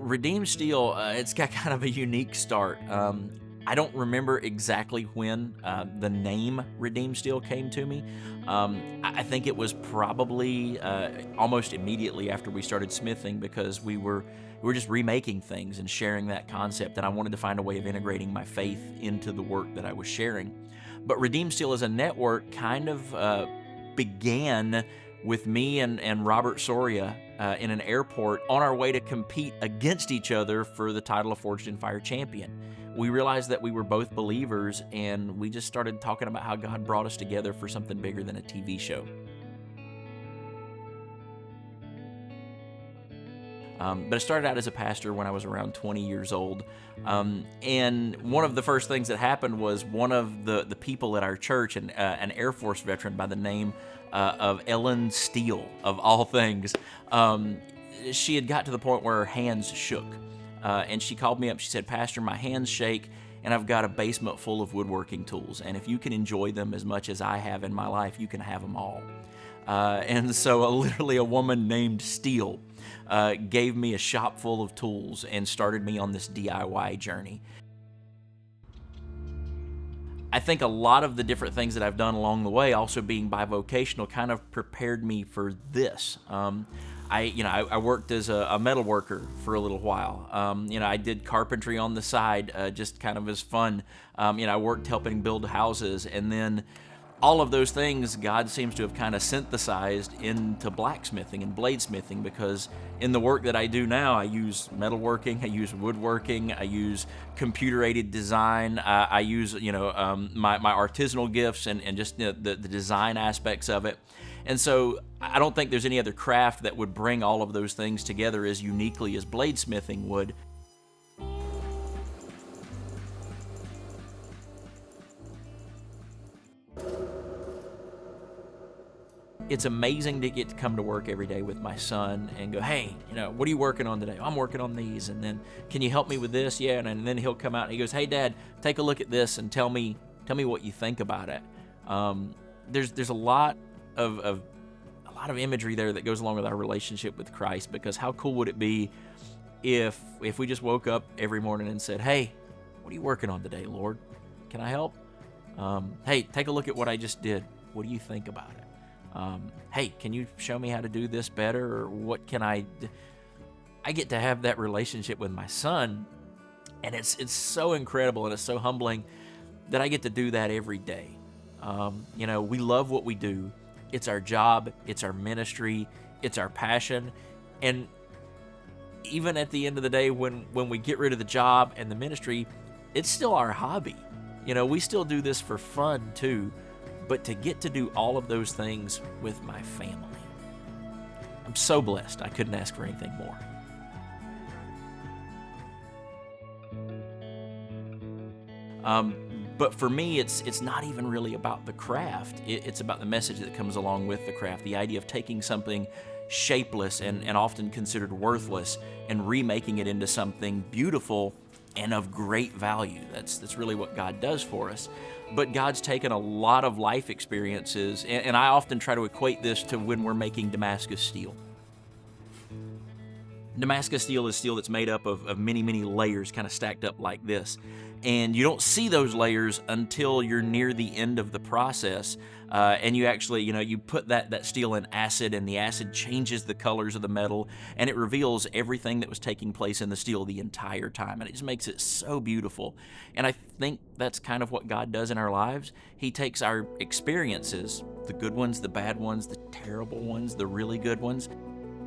Redeemed Steel, it's got kind of a unique start. I don't remember exactly when the name Redeemed Steel came to me. I think it was probably almost immediately after we started smithing, because we were just remaking things and sharing that concept, and I wanted to find a way of integrating my faith into the work that I was sharing. But Redeemed Steel as a network kind of began with me and Robert Soria in an airport on our way to compete against each other for the title of Forged in Fire champion. We realized that we were both believers, and we just started talking about how God brought us together for something bigger than a TV show. But I started out as a pastor when I was around 20 years old. And one of the first things that happened was one of the people at our church, an Air Force veteran by the name of Ellen Steele, of all things, she had got to the point where her hands shook. And she called me up. She said, "Pastor, my hands shake, and I've got a basement full of woodworking tools. And if you can enjoy them as much as I have in my life, you can have them all." And so literally a woman named Steele gave me a shop full of tools and started me on this DIY journey. I think a lot of the different things that I've done along the way, also being bivocational, kind of prepared me for this. I worked as a metal worker for a little while. I did carpentry on the side, just kind of as fun. I worked helping build houses, and then all of those things God seems to have kind of synthesized into blacksmithing and bladesmithing, because in the work that I do now, I use metalworking, I use woodworking, I use computer-aided design, I use my artisanal gifts and just the design aspects of it. And so I don't think there's any other craft that would bring all of those things together as uniquely as bladesmithing would. It's amazing to get to come to work every day with my son and go, "Hey, what are you working on today?" "I'm working on these." And then, "Can you help me with this?" "Yeah." And then he'll come out and he goes, "Hey, Dad, take a look at this and tell me what you think about it." There's a lot of imagery there that goes along with our relationship with Christ, because how cool would it be if we just woke up every morning and said, "Hey, what are you working on today, Lord? Can I help? Hey, take a look at what I just did. What do you think about it? Hey, can you show me how to do this better, or what can I do?" I get to have that relationship with my son, and it's so incredible, and it's so humbling that I get to do that every day. We love what we do. It's our job, it's our ministry, it's our passion, and even at the end of the day, when we get rid of the job and the ministry, it's still our hobby. We still do this for fun too. But to get to do all of those things with my family, I'm so blessed. I couldn't ask for anything more. But for me, it's not even really about the craft. It's about the message that comes along with the craft. The idea of taking something shapeless and often considered worthless and remaking it into something beautiful and of great value. That's really what God does for us. But God's taken a lot of life experiences, and I often try to equate this to when we're making Damascus steel. Damascus steel is steel that's made up of many, many layers kind of stacked up like this. And you don't see those layers until you're near the end of the process. And you actually, you put that steel in acid, and the acid changes the colors of the metal, and it reveals everything that was taking place in the steel the entire time. And it just makes it so beautiful. And I think that's kind of what God does in our lives. He takes our experiences, the good ones, the bad ones, the terrible ones, the really good ones,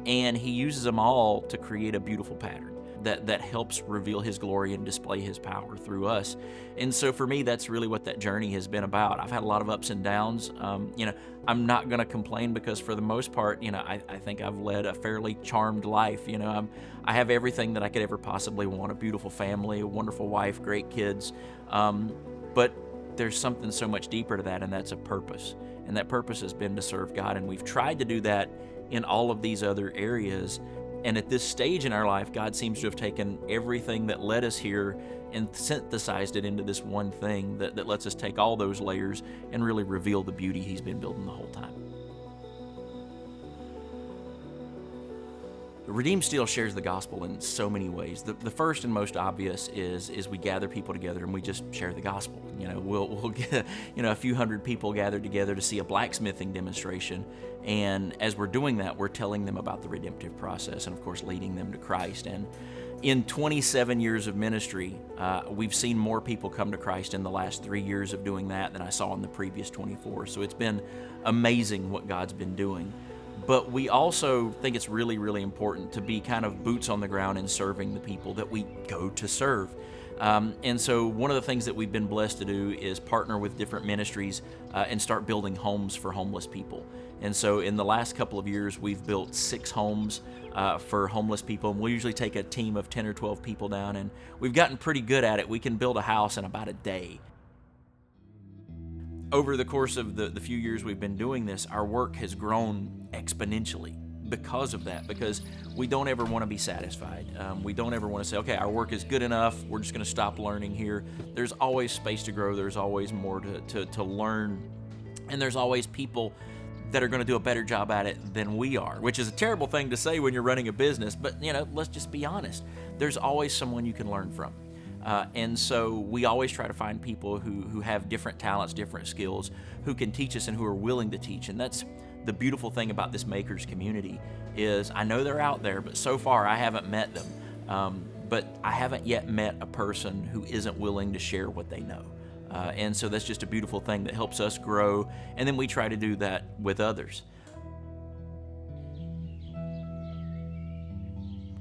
and He uses them all to create a beautiful pattern that helps reveal His glory and display His power through us. And so for me, that's really what that journey has been about. I've had a lot of ups and downs. I'm not going to complain, because for the most part, I think I've led a fairly charmed life. I have everything that I could ever possibly want: a beautiful family, a wonderful wife, great kids. But there's something so much deeper to that, and that's a purpose. And that purpose has been to serve God. And we've tried to do that in all of these other areas. And at this stage in our life, God seems to have taken everything that led us here and synthesized it into this one thing that lets us take all those layers and really reveal the beauty He's been building the whole time. Redeemed Steel shares the gospel in so many ways. The first and most obvious is we gather people together and we just share the gospel. We'll get a few hundred people gathered together to see a blacksmithing demonstration, and as we're doing that, we're telling them about the redemptive process and, of course, leading them to Christ. And in 27 years of ministry, we've seen more people come to Christ in the last 3 years of doing that than I saw in the previous 24. So it's been amazing what God's been doing. But we also think it's really, really important to be kind of boots on the ground in serving the people that we go to serve. And so one of the things that we've been blessed to do is partner with different ministries and start building homes for homeless people. And so in the last couple of years, we've built 6 homes for homeless people. And we usually take a team of 10 or 12 people down, and we've gotten pretty good at it. We can build a house in about a day. Over the course of the few years we've been doing this, our work has grown exponentially because of that, because we don't ever want to be satisfied. We don't ever want to say, okay, our work is good enough, we're just going to stop learning here. There's always space to grow, there's always more to learn, and there's always people that are going to do a better job at it than we are, which is a terrible thing to say when you're running a business, but let's just be honest. There's always someone you can learn from. And so we always try to find people who have different talents, different skills, who can teach us and who are willing to teach. And that's the beautiful thing about this makers community is I know they're out there, but so far I haven't met them. But I haven't yet met a person who isn't willing to share what they know. And so that's just a beautiful thing that helps us grow. And then we try to do that with others.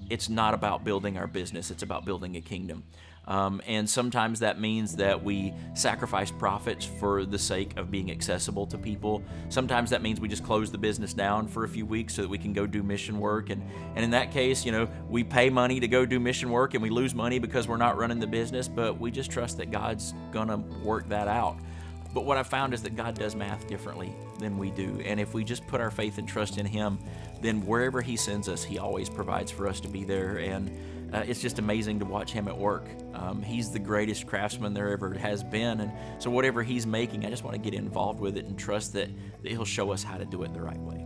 It's not about building our business, it's about building a kingdom. And sometimes that means that we sacrifice profits for the sake of being accessible to people. Sometimes that means we just close the business down for a few weeks so that we can go do mission work. And in that case, we pay money to go do mission work and we lose money because we're not running the business, but we just trust that God's gonna work that out. But what I found is that God does math differently than we do. And if we just put our faith and trust in Him, then wherever He sends us, He always provides for us to be there. And it's just amazing to watch Him at work. He's the greatest craftsman there ever has been. And so whatever He's making, I just want to get involved with it and trust that He'll show us how to do it the right way.